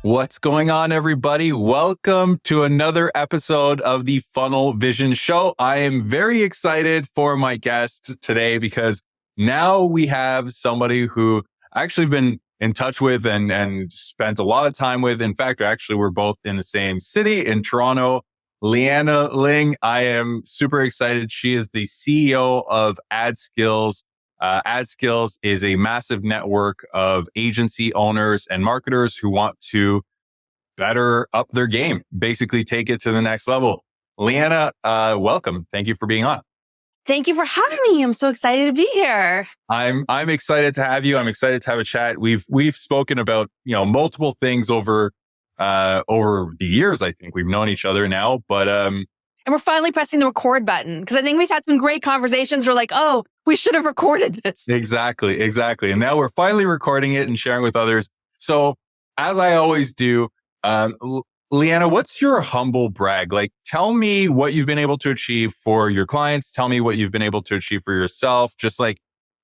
What's going on, everybody? Welcome to another episode of the Funnel Vision Show. I am very excited for my guest today because now we have somebody who I actually been in touch with and spent a lot of time with. In fact, actually, we're both in the same city in Toronto. Liana Ling, I am super excited. She is the CEO of AdSkills. AdSkills is a massive network of agency owners and marketers who want to better up their game, basically take it to the next level. Liana, welcome. Thank you for being on. Thank you for having me. I'm so excited to be here. I'm excited to have you. I'm excited to have a chat. We've spoken about multiple things over the years. I think we've known each other now, but and we're finally pressing the record button because I think we've had some great conversations. We're like, oh, we should have recorded this. Exactly. And now we're finally recording it and sharing with others. So as I always do, Liana, what's your humble brag? Like, tell me what you've been able to achieve for your clients. Tell me what you've been able to achieve for yourself. Just like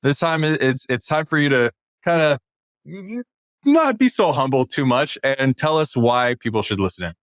this time, it's time for you to kind of not be so humble too much and tell us why people should listen in.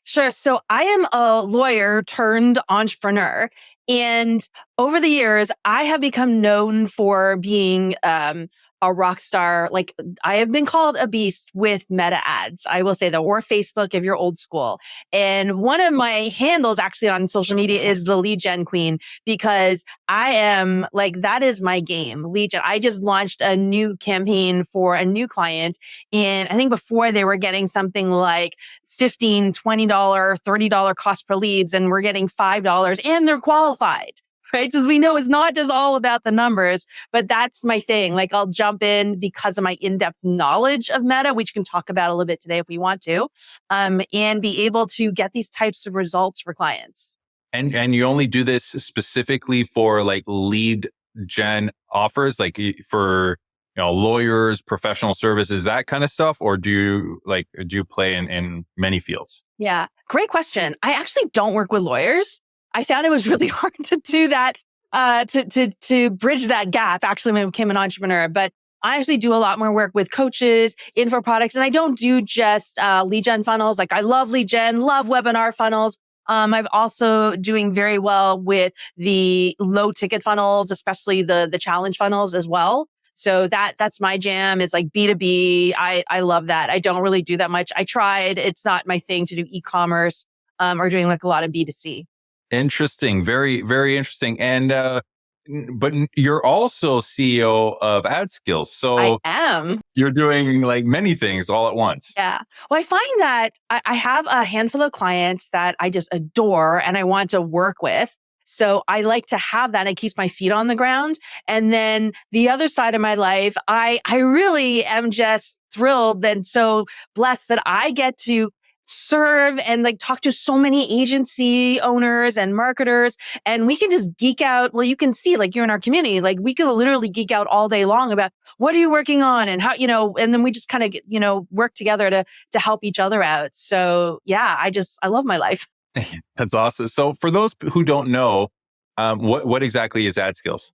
Sure. So I am a lawyer turned entrepreneur. And over the years, I have become known for being a rock star. Like, I have been called a beast with meta ads. I will say that, or Facebook if you're old school. And one of my handles actually on social media is the lead gen queen, because I am like, that is my game. Lead gen. I just launched a new campaign for a new client. And I think before they were getting something like $15, $20, $30 cost per leads, and we're getting $5 and they're qualified, right? Because we know it's not just all about the numbers, but that's my thing. Like, I'll jump in because of my in-depth knowledge of meta, which we can talk about a little bit today if we want to, and be able to get these types of results for clients. And you only do this specifically for like lead gen offers, like for lawyers, professional services, that kind of stuff? Or do you play in many fields? Yeah, great question. I actually don't work with lawyers. I found it was really hard to do that, to bridge that gap actually when I became an entrepreneur. But I actually do a lot more work with coaches, info products, and I don't do just lead gen funnels. Like, I love lead gen, love webinar funnels. I'm also doing very well with the low ticket funnels, especially the challenge funnels as well. So that's my jam, is like B2B. I love that. I don't really do that much. I tried. It's not my thing to do e-commerce or doing like a lot of B2C. Interesting. Very, very interesting. And but you're also CEO of AdSkills. So I am. You're doing like many things all at once. Yeah. Well, I find that I have a handful of clients that I just adore and I want to work with. So I like to have that. It keeps my feet on the ground. And then the other side of my life, I really am just thrilled and so blessed that I get to serve and like talk to so many agency owners and marketers, and we can just geek out. Well, you can see, like, you're in our community, like we can literally geek out all day long about what are you working on and how, and then we just kind of, work together to help each other out. So yeah, I love my life. That's awesome. So for those who don't know, what exactly is AdSkills?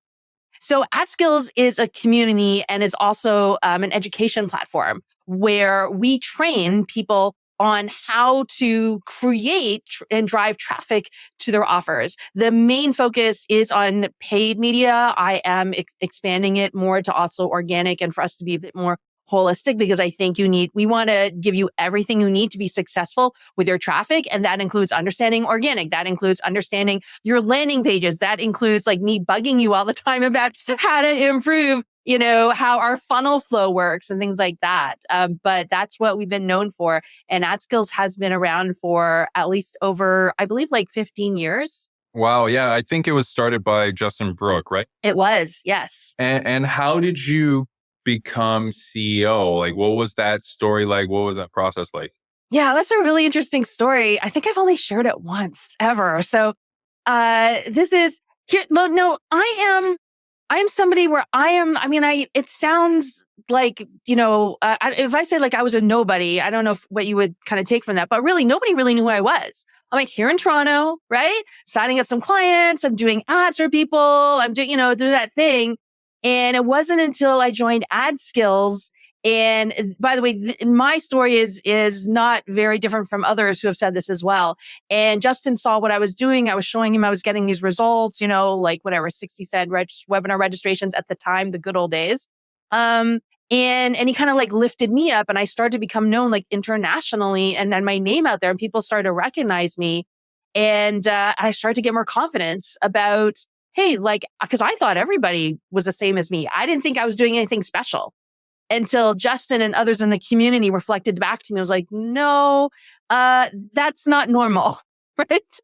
So AdSkills is a community, and it's also an education platform where we train people on how to create and drive traffic to their offers. The main focus is on paid media. I am expanding it more to also organic, and for us to be a bit more holistic, because I think we want to give you everything you need to be successful with your traffic. And that includes understanding organic. That includes understanding your landing pages. That includes like me bugging you all the time about how to improve, how our funnel flow works and things like that. But that's what we've been known for. And AdSkills has been around for at least over, I believe, like 15 years. Wow. Yeah. I think it was started by Justin Brooke, right? It was, yes. And how did you become CEO? Like, what was that story like? What was that process like? Yeah, that's a really interesting story. I think I've only shared it once ever. So, this is here. No, I'm somebody where it sounds like, if I say like I was a nobody, I don't know what you would kind of take from that, but really nobody really knew who I was. I'm like here in Toronto, right? Signing up some clients. I'm doing ads for people. I'm doing, do that thing. And it wasn't until I joined AdSkills And by the way, my story is not very different from others who have said this as well. And Justin saw what I was doing. I was showing him I was getting these results, like whatever, 60 cent webinar registrations at the time, the good old days. Um, and he kind of like lifted me up, and I started to become known like internationally, and then my name out there, and people started to recognize me. And I started to get more confidence about, hey, like, because I thought everybody was the same as me. I didn't think I was doing anything special until Justin and others in the community reflected back to me. I was like, no, that's not normal, right?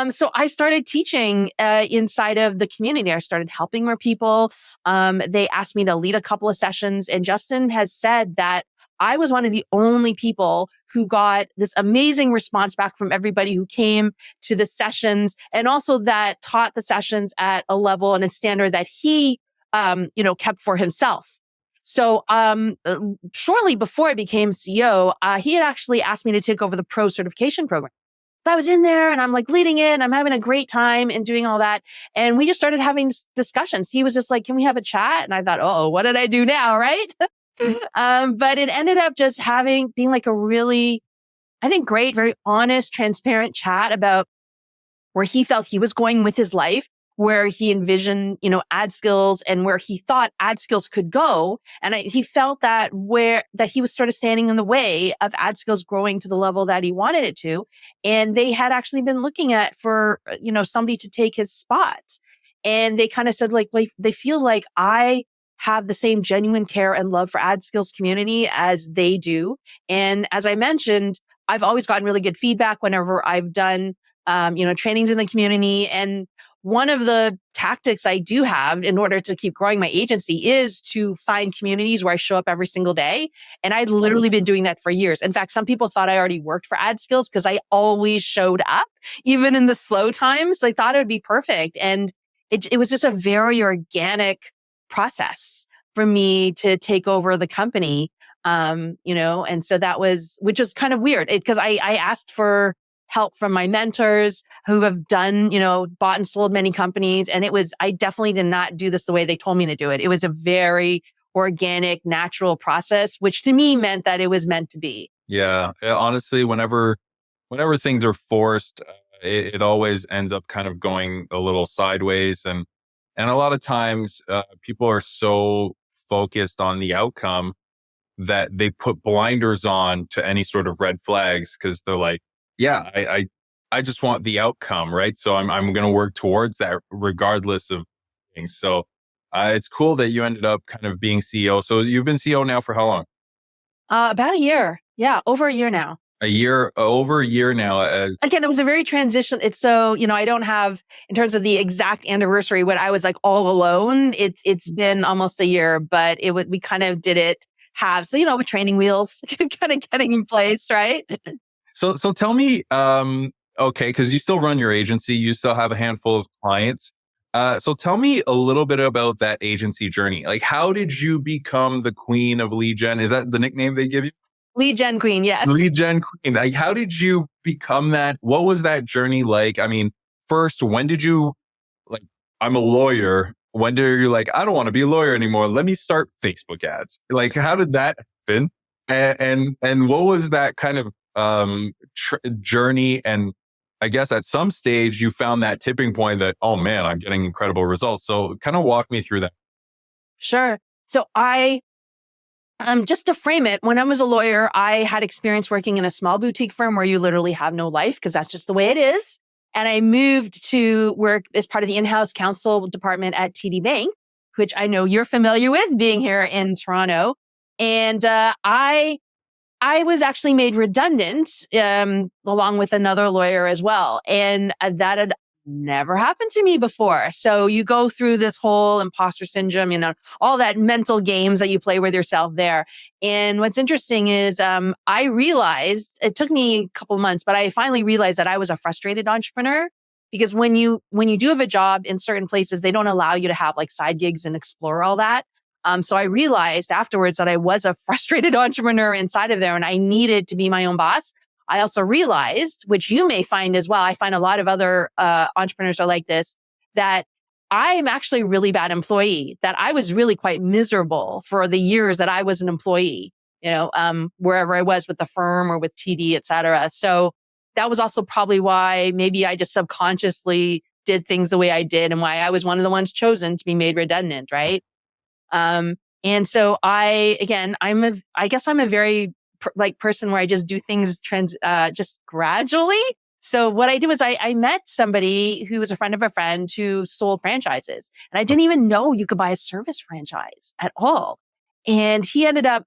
So I started teaching inside of the community. I started helping more people. They asked me to lead a couple of sessions, and Justin has said that I was one of the only people who got this amazing response back from everybody who came to the sessions, and also that taught the sessions at a level and a standard that he, kept for himself. So, shortly before I became CEO, he had actually asked me to take over the pro certification program. So I was in there and I'm like leading it and I'm having a great time and doing all that. And we just started having discussions. He was just like, can we have a chat? And I thought, oh, what did I do now? Right. But it ended up just being like a really, I think, great, very honest, transparent chat about where he felt he was going with his life, where he envisioned, AdSkills and where he thought AdSkills could go. And he felt that he was sort of standing in the way of AdSkills growing to the level that he wanted it to. And they had actually been looking at for, somebody to take his spot. And they kind of said like, they feel like I have the same genuine care and love for AdSkills community as they do. And as I mentioned, I've always gotten really good feedback whenever I've done trainings in the community. And one of the tactics I do have in order to keep growing my agency is to find communities where I show up every single day. And I'd literally been doing that for years. In fact, some people thought I already worked for AdSkills because I always showed up, even in the slow times. They thought it would be perfect. And it was just a very organic process for me to take over the company. And so which was kind of weird because I asked for help from my mentors who have done, bought and sold many companies. And I definitely did not do this the way they told me to do it. It was a very organic, natural process, which to me meant that it was meant to be. Yeah. Honestly, whenever things are forced, it always ends up kind of going a little sideways. And a lot of times people are so focused on the outcome that they put blinders on to any sort of red flags because they're like, yeah, I just want the outcome, right? So I'm going to work towards that regardless of things. So it's cool that you ended up kind of being CEO. So you've been CEO now for how long? About a year. Yeah, over a year now. Over a year now. Again, it was a very transition. It's so, I don't have, in terms of the exact anniversary, when I was like all alone, it's been almost a year, but we kind of did it halves, with training wheels kind of getting in place, right? So tell me, okay, because you still run your agency, you still have a handful of clients. So tell me a little bit about that agency journey. Like, how did you become the queen of lead gen? Is that the nickname they give you? Lead gen queen, yes. Lead gen queen. Like, how did you become that? What was that journey like? I mean, first, when did you like? I'm a lawyer. When did you like? I don't want to be a lawyer anymore. Let me start Facebook ads. Like, how did that happen? And what was that kind of journey? And I guess at some stage you found that tipping point that, oh man, I'm getting incredible results. So kind of walk me through that. Sure. So just to frame it, when I was a lawyer, I had experience working in a small boutique firm where you literally have no life because that's just the way it is. And I moved to work as part of the in-house counsel department at TD Bank, which I know you're familiar with being here in Toronto. And I was actually made redundant along with another lawyer as well. And that had never happened to me before. So you go through this whole imposter syndrome, all that mental games that you play with yourself there. And what's interesting is I realized, it took me a couple months, but I finally realized that I was a frustrated entrepreneur. Because when you do have a job in certain places, they don't allow you to have like side gigs and explore all that. So I realized afterwards that I was a frustrated entrepreneur inside of there and I needed to be my own boss. I also realized, which you may find as well, I find a lot of other entrepreneurs are like this, that I am actually a really bad employee, that I was really quite miserable for the years that I was an employee, wherever I was with the firm or with TD, et cetera. So that was also probably why maybe I just subconsciously did things the way I did and why I was one of the ones chosen to be made redundant. Right. Um, and so I guess I'm a very person where I just do things just gradually. So what I did was I met somebody who was a friend of a friend who sold franchises, and I didn't even know you could buy a service franchise at all. And he ended up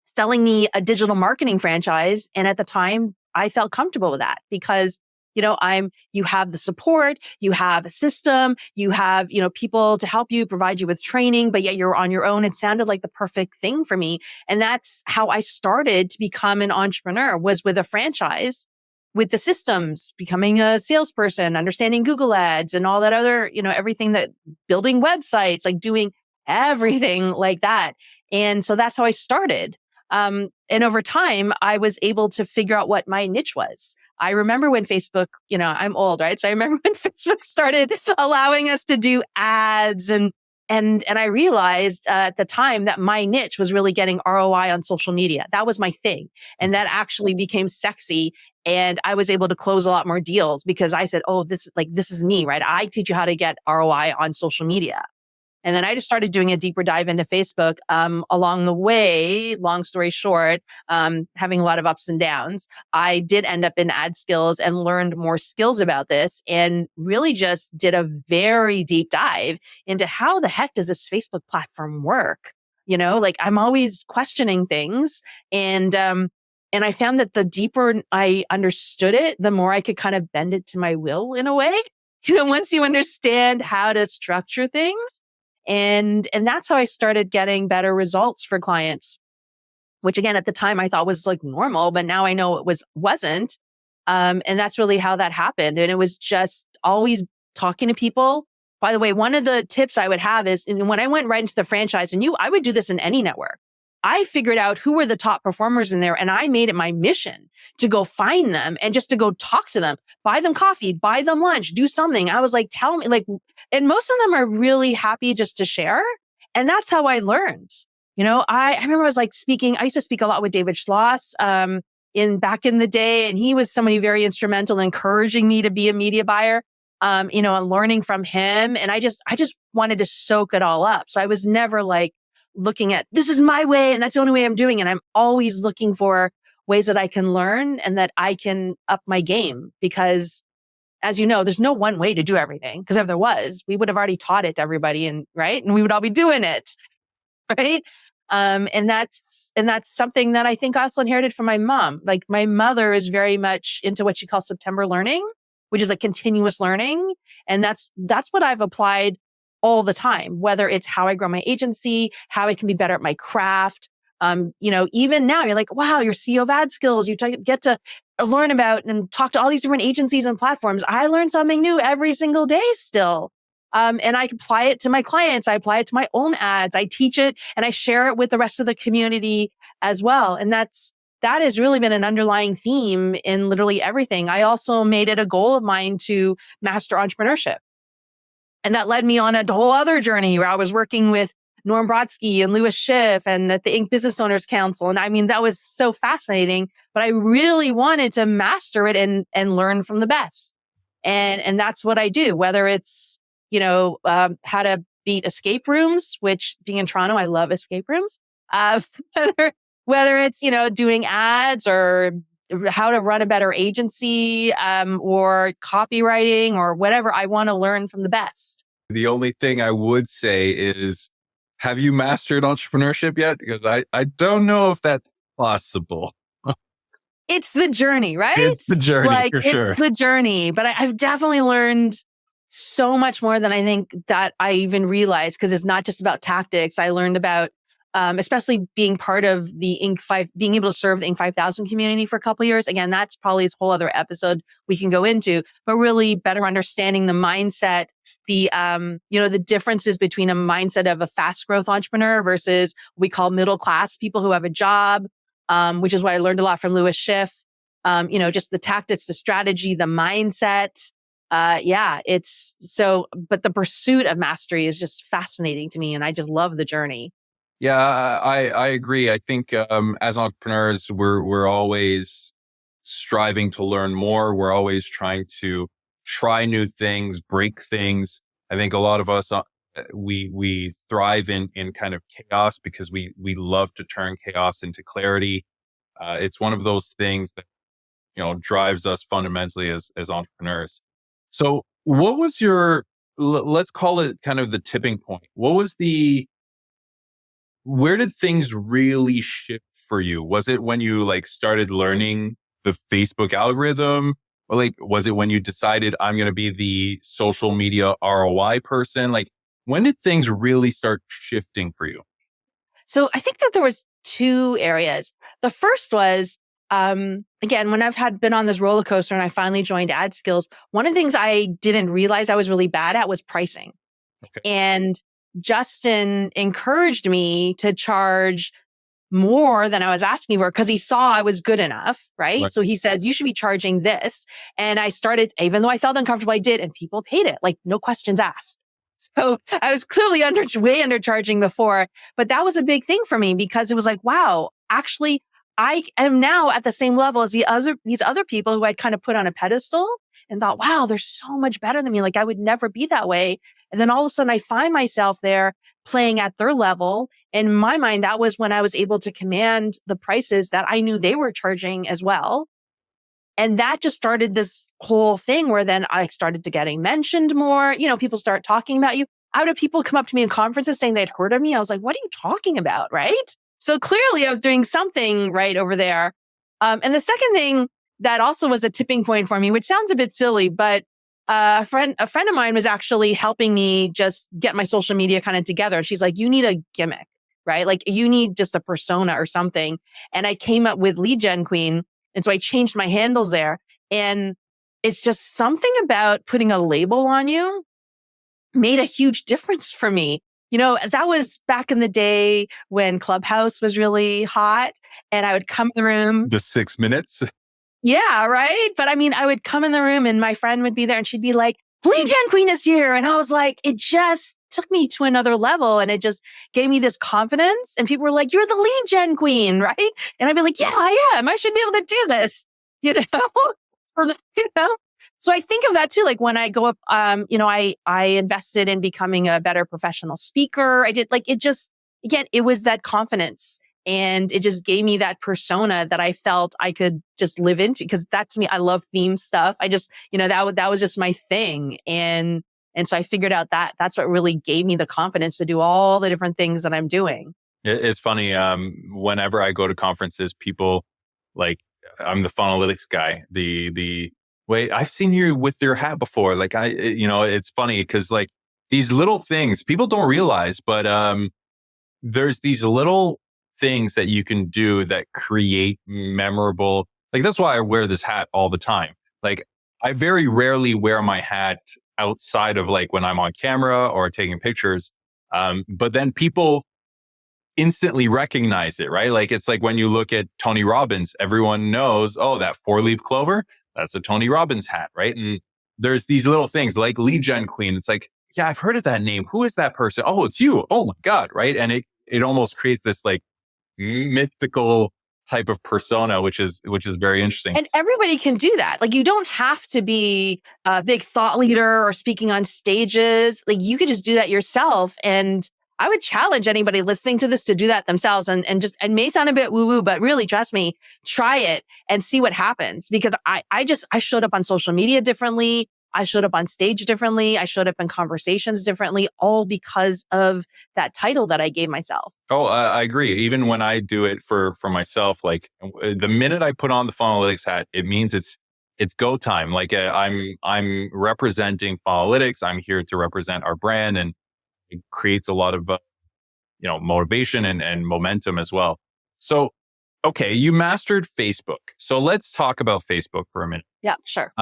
selling me a digital marketing franchise. And at the time, I felt comfortable with that because, you have the support, you have a system, you have, people to help you, provide you with training, but yet you're on your own. It sounded like the perfect thing for me. And that's how I started to become an entrepreneur, was with a franchise, with the systems, becoming a salesperson, understanding Google ads and all that other, everything, that building websites, like doing everything like that. And so that's how I started. And over time, I was able to figure out what my niche was. I remember when Facebook, I'm old, right? So I remember when Facebook started allowing us to do ads, and I realized at the time that my niche was really getting ROI on social media. That was my thing. And that actually became sexy. And I was able to close a lot more deals because I said, oh, this is me, right? I teach you how to get ROI on social media. And then I just started doing a deeper dive into Facebook. Along the way, long story short, having a lot of ups and downs, I did end up in AdSkills and learned more skills about this, and really just did a very deep dive into how the heck does this Facebook platform work? I'm always questioning things. And I found that the deeper I understood it, the more I could kind of bend it to my will in a way. Once you understand how to structure things. And that's how I started getting better results for clients, which again, at the time I thought was like normal, but now I know wasn't. And that's really how that happened. And it was just always talking to people. By the way, one of the tips I would have is, when I went right into the franchise, and I would do this in any network, I figured out who were the top performers in there, and I made it my mission to go find them and just to go talk to them, buy them coffee, buy them lunch, do something. I was like, tell me, and most of them are really happy just to share. And that's how I learned. I remember I was speaking, I used to speak a lot with David Schloss, back in the day. And he was somebody very instrumental in encouraging me to be a media buyer, and learning from him. And I just wanted to soak it all up. So I was never looking at, this is my way and that's the only way I'm doing it. I'm always looking for ways that I can learn and that I can up my game, because as you know, there's no one way to do everything, because if there was, we would have already taught it to everybody, and right. And we would all be doing it. Right. And that's something that I think I also inherited from my mom. Like, my mother is very much into what she calls September learning, which is continuous learning. And that's what I've applied all the time, whether it's how I grow my agency, how I can be better at my craft. Even now you're like, wow, you're CEO of AdSkills. You get to learn about and talk to all these different agencies and platforms. I learn something new every single day still. And I apply it to my clients. I apply it to my own ads. I teach it and I share it with the rest of the community as well. And that has really been an underlying theme in literally everything. I also made it a goal of mine to master entrepreneurship. And that led me on a whole other journey where I was working with Norm Brodsky and Lewis Schiff and at the Inc. Business Owners Council. And I mean, that was so fascinating, but I really wanted to master it and learn from the best. And that's what I do, whether it's, how to beat escape rooms, which, being in Toronto, I love escape rooms. Whether it's, doing ads, or how to run a better agency, or copywriting, or whatever. I want to learn from the best. The only thing I would say is, have you mastered entrepreneurship yet? Because I don't know if that's possible. It's the journey, right? It's the journey, for sure. It's the journey. But I've definitely learned so much more than I think that I even realized, because it's not just about tactics. I learned about, especially being part of the Inc. 5, being able to serve the Inc. 5000 community for a couple of years. Again, that's probably a whole other episode we can go into, but really better understanding the mindset, the differences between a mindset of a fast growth entrepreneur versus what we call middle class people who have a job, which is what I learned a lot from Lewis Schiff. Just the tactics, the strategy, the mindset. yeah, it's so, but the pursuit of mastery is just fascinating to me. And I just love the journey. Yeah, I agree. I think as entrepreneurs, we're always striving to learn more. We're always trying to try new things, break things. I think a lot of us we thrive in kind of chaos because we love to turn chaos into clarity. It's one of those things that drives us fundamentally as entrepreneurs. So, what was your let's call it kind of the tipping point? What was the where did things really shift for you? Was it when you like started learning the Facebook algorithm? Or like, was it when you decided I'm going to be the social media ROI person? Like, when did things really start shifting for you? So I think that there was two areas. The first was, again, when I've been on this roller coaster and I finally joined AdSkills, one of the things I didn't realize I was really bad at was pricing. Okay. And Justin encouraged me to charge more than I was asking for because he saw I was good enough, right? Right. So he says, you should be charging this. And I started, even though I felt uncomfortable, I did, and people paid it, like no questions asked. So I was clearly way undercharging before, but that was a big thing for me because it was like, wow, actually, I am now at the same level as these other people who I'd kind of put on a pedestal and thought, wow, they're so much better than me. Like I would never be that way. And then all of a sudden I find myself there playing at their level. In my mind, that was when I was able to command the prices that I knew they were charging as well. And that just started this whole thing where then I started to getting mentioned more. People start talking about you. I would have people come up to me in conferences saying they'd heard of me. I was like, what are you talking about? Right. So clearly I was doing something right over there. And the second thing that also was a tipping point for me, which sounds a bit silly, but a friend of mine was actually helping me just get my social media kind of together. She's like, you need a gimmick, right? Like you need just a persona or something. And I came up with Lead Gen Queen. And so I changed my handles there. And it's just something about putting a label on you made a huge difference for me. That was back in the day when Clubhouse was really hot and I would come in the room. The 6 minutes. Yeah, right. But I mean, I would come in the room and my friend would be there and she'd be like, Lead Gen Queen is here. And I was like, it just took me to another level and it just gave me this confidence. And people were like, you're the Lead Gen Queen, right? And I'd be like, yeah, I am. I should be able to do this, you know? Or you know? So I think of that too. Like when I go up, I invested in becoming a better professional speaker. I did like, it just, again, it was that confidence. And it just gave me that persona that I felt I could just live into because that's me. I love theme stuff. I just, that was just my thing. And so I figured out that that's what really gave me the confidence to do all the different things that I'm doing. It's funny. Whenever I go to conferences, people like I'm the funalytics guy. The wait, I've seen you with your hat before. Like it's funny because like these little things people don't realize, but there's these little things that you can do that create memorable. Like that's why I wear this hat all the time. Like I very rarely wear my hat outside of like when I'm on camera or taking pictures. But then people instantly recognize it, right? Like it's like when you look at Tony Robbins, everyone knows, oh, that 4-leaf clover, that's a Tony Robbins hat, right? And there's these little things like Lead Gen Queen. It's like, yeah, I've heard of that name. Who is that person? Oh, it's you. Oh my God, right? And it almost creates this like mythical type of persona, which is very interesting. And everybody can do that. Like you don't have to be a big thought leader or speaking on stages. Like you could just do that yourself. And I would challenge anybody listening to this to do that themselves and it may sound a bit woo woo, but really trust me, try it and see what happens. Because I showed up on social media differently. I showed up on stage differently. I showed up in conversations differently, all because of that title that I gave myself. Oh, I agree. Even when I do it for myself, like the minute I put on the Funalytics hat, it means it's go time. Like I'm representing Funalytics. I'm here to represent our brand, and it creates a lot of motivation and momentum as well. So, okay, you mastered Facebook. So let's talk about Facebook for a minute. Yeah, sure.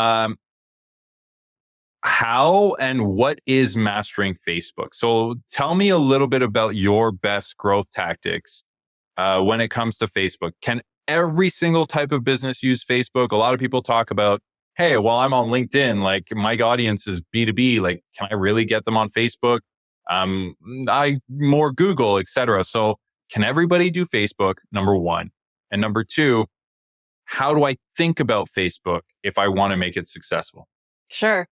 How and what is mastering Facebook? So tell me a little bit about your best growth tactics when it comes to Facebook. Can every single type of business use Facebook? A lot of people talk about hey, well, I'm on LinkedIn, like my audience is B2B, like, can I really get them on Facebook? I more Google, etc. So can everybody do Facebook? Number one. And number two, how do I think about Facebook if I want to make it successful? Sure.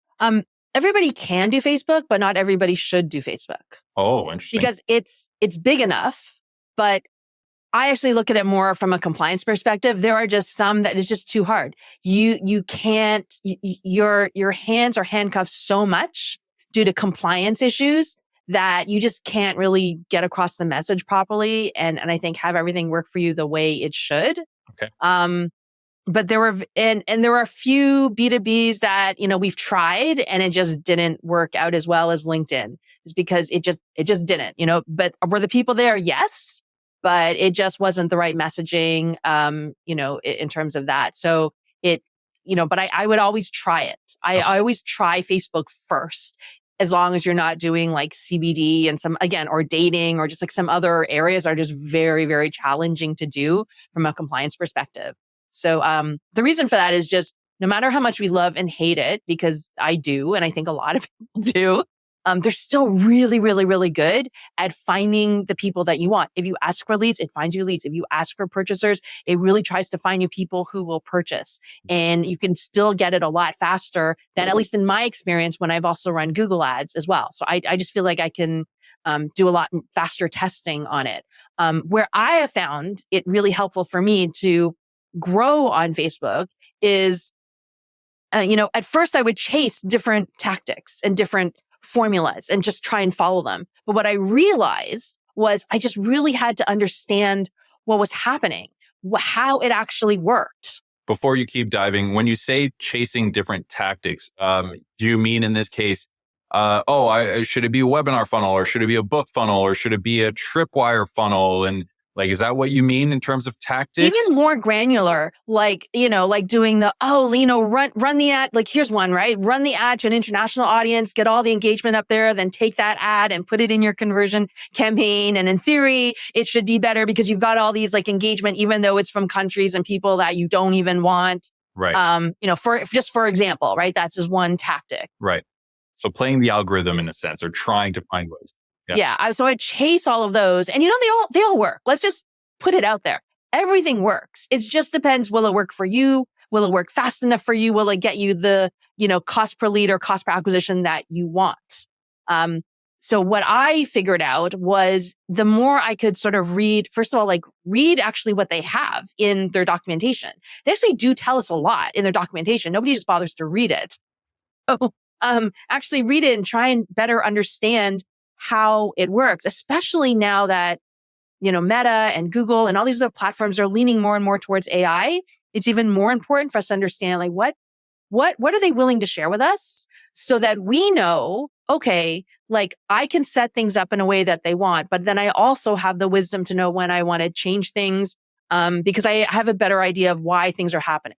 Everybody can do Facebook, but not everybody should do Facebook Oh, interesting. because it's big enough. But I actually look at it more from a compliance perspective. There are just some that is just too hard. You can't, your hands are handcuffed so much due to compliance issues that you just can't really get across the message properly. And I think have everything work for you the way it should. Okay. But there were and there were a few B2Bs that, we've tried and it just didn't work out as well as LinkedIn. It's because it just didn't, but were the people there? Yes, but it just wasn't the right messaging, in terms of that. So it, but I would always try it. I always try Facebook first, as long as you're not doing like CBD and or dating or just like some other areas are just very, very challenging to do from a compliance perspective. So the reason for that is just no matter how much we love and hate it, because I do, and I think a lot of people do, they're still really, really, really good at finding the people that you want. If you ask for leads, it finds you leads. If you ask for purchasers, it really tries to find you people who will purchase. And you can still get it a lot faster than, at least in my experience, when I've also run Google ads as well. So I just feel like I can do a lot faster testing on it. Where I have found it really helpful for me to grow on Facebook is, at first I would chase different tactics and different formulas and just try and follow them. But what I realized was I just really had to understand what was happening, how it actually worked. Before you keep diving, when you say chasing different tactics, do you mean in this case, should it be a webinar funnel or should it be a book funnel or should it be a tripwire funnel? And like, is that what you mean in terms of tactics? Even more granular, like, like doing run the ad. Like, here's one, right? Run the ad to an international audience, get all the engagement up there, then take that ad and put it in your conversion campaign. And in theory, it should be better because you've got all these like engagement, even though it's from countries and people that you don't even want. Right. For example, right? That's just one tactic. Right. So playing the algorithm in a sense or trying to find ways. Yeah. So I chase all of those and they all work. Let's just put it out there. Everything works. It just depends. Will it work for you? Will it work fast enough for you? Will it get you the, cost per lead or cost per acquisition that you want? So what I figured out was the more I could sort of read, first of all, like read actually what they have in their documentation. They actually do tell us a lot in their documentation. Nobody just bothers to read it. So, actually read it and try and better understand how it works, especially now that, Meta and Google and all these other platforms are leaning more and more towards AI. It's even more important for us to understand, like, what are they willing to share with us so that we know, okay, like I can set things up in a way that they want, but then I also have the wisdom to know when I want to change things, because I have a better idea of why things are happening.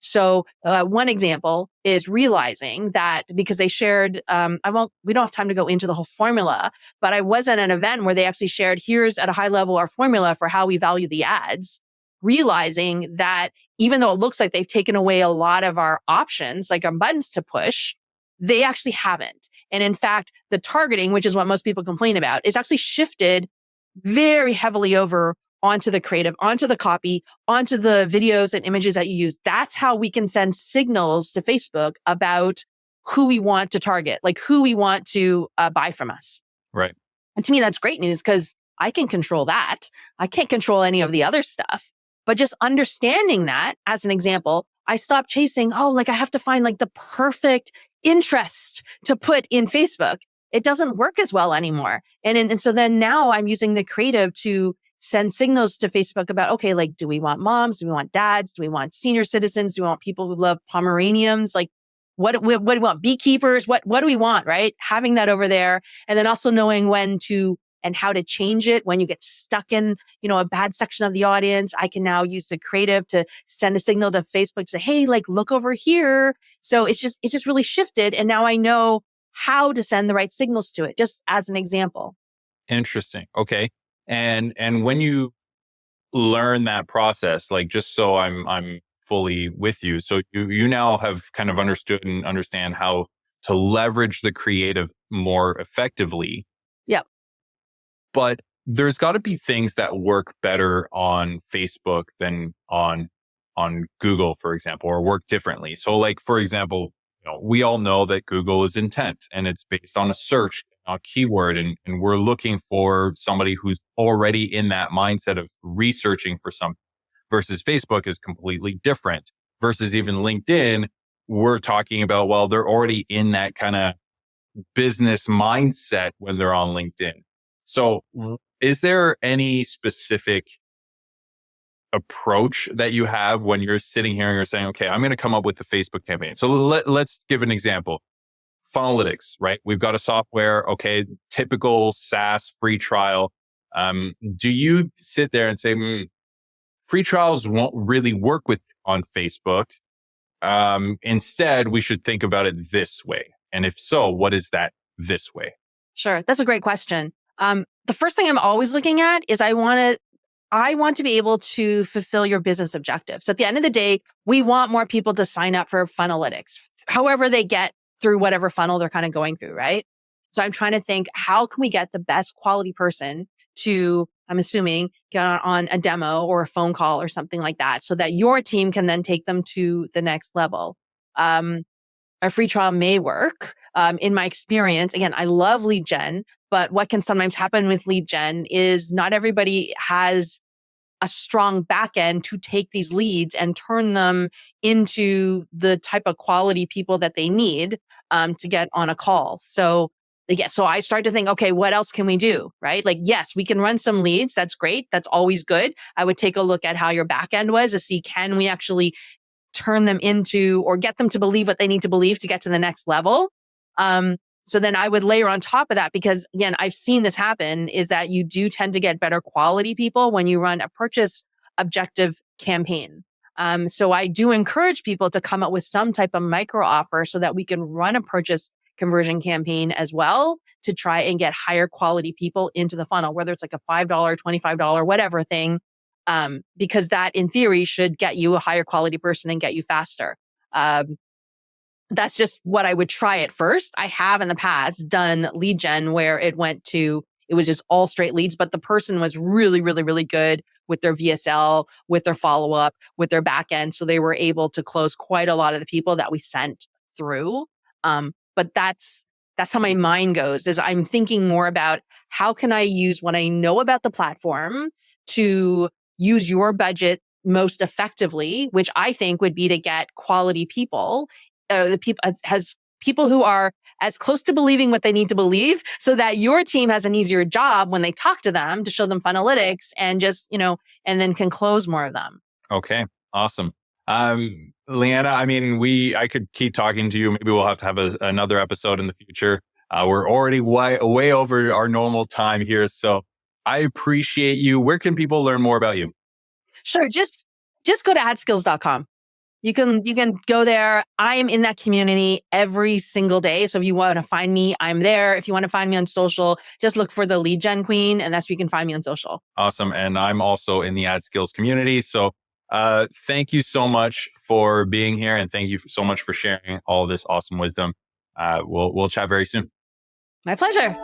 So one example is realizing that because they shared, we don't have time to go into the whole formula, but I was at an event where they actually shared, here's at a high level our formula for how we value the ads, realizing that even though it looks like they've taken away a lot of our options, like our buttons to push, they actually haven't. And in fact, the targeting, which is what most people complain about, is actually shifted very heavily over onto the creative, onto the copy, onto the videos and images that you use. That's how we can send signals to Facebook about who we want to target, like who we want to buy from us. Right. And to me, that's great news because I can control that. I can't control any of the other stuff. But just understanding that, as an example, I stopped chasing, I have to find like the perfect interest to put in Facebook. It doesn't work as well anymore. And so then now I'm using the creative to send signals to Facebook about, okay, like, do we want moms? Do we want dads? Do we want senior citizens? Do we want people who love Pomeranians? Like, what do we want? Beekeepers? What do we want? Right? Having that over there. And then also knowing when to and how to change it when you get stuck in, a bad section of the audience. I can now use the creative to send a signal to Facebook to say, hey, like, look over here. So it's just really shifted. And now I know how to send the right signals to it, just as an example. Interesting. Okay. And when you learn that process, like just so I'm fully with you. So you now have kind of understood and understand how to leverage the creative more effectively. Yep. But there's got to be things that work better on Facebook than on Google, for example, or work differently. So like, for example, we all know that Google is intent and it's based on a search, a keyword, and we're looking for somebody who's already in that mindset of researching for something, versus Facebook is completely different, versus even LinkedIn. We're talking about, well, they're already in that kind of business mindset when they're on LinkedIn. So is there any specific approach that you have when you're sitting here and you're saying, okay, I'm going to come up with the Facebook campaign? So let's give an example. Funnelytics, right? We've got a software, okay, typical SaaS free trial. Do you sit there and say, free trials won't really work with on Facebook? Instead, we should think about it this way. And if so, what is that this way? Sure. That's a great question. The first thing I'm always looking at is I want to be able to fulfill your business objectives. At the end of the day, we want more people to sign up for Funnelytics, however they get through whatever funnel they're kind of going through, right? So I'm trying to think, how can we get the best quality person to, I'm assuming, get on a demo or a phone call or something like that, so that your team can then take them to the next level. A free trial may work. In my experience, again, I love lead gen, but what can sometimes happen with lead gen is not everybody has a strong back end to take these leads and turn them into the type of quality people that they need to get on a call. So I start to think, okay, what else can we do? Right? Like, yes, we can run some leads. That's great. That's always good. I would take a look at how your back end was to see, can we actually turn them into or get them to believe what they need to believe to get to the next level? So then I would layer on top of that, because again, I've seen this happen, is that you do tend to get better quality people when you run a purchase objective campaign. So I do encourage people to come up with some type of micro offer so that we can run a purchase conversion campaign as well to try and get higher quality people into the funnel, whether it's like a $5, $25, whatever thing, because that in theory should get you a higher quality person and get you faster. That's just what I would try at first. I have in the past done lead gen where it was just all straight leads, but the person was really, really, really good with their VSL, with their follow-up, with their back end. So they were able to close quite a lot of the people that we sent through. But that's how my mind goes, is I'm thinking more about how can I use what I know about the platform to use your budget most effectively, which I think would be to get quality people, the people has people who are as close to believing what they need to believe, so that your team has an easier job when they talk to them to show them Funnelytics and just, and then can close more of them. Okay, awesome. Liana, I mean, I could keep talking to you. Maybe we'll have to have another episode in the future. We're already way over our normal time here. So I appreciate you. Where can people learn more about you? Sure. Just go to AdSkills.com. You can go there. I am in that community every single day. So if you want to find me, I'm there. If you want to find me on social, just look for the Lead Gen Queen, and that's where you can find me on social. Awesome. And I'm also in the AdSkills community. So thank you so much for being here, and thank you so much for sharing all of this awesome wisdom. We'll chat very soon. My pleasure.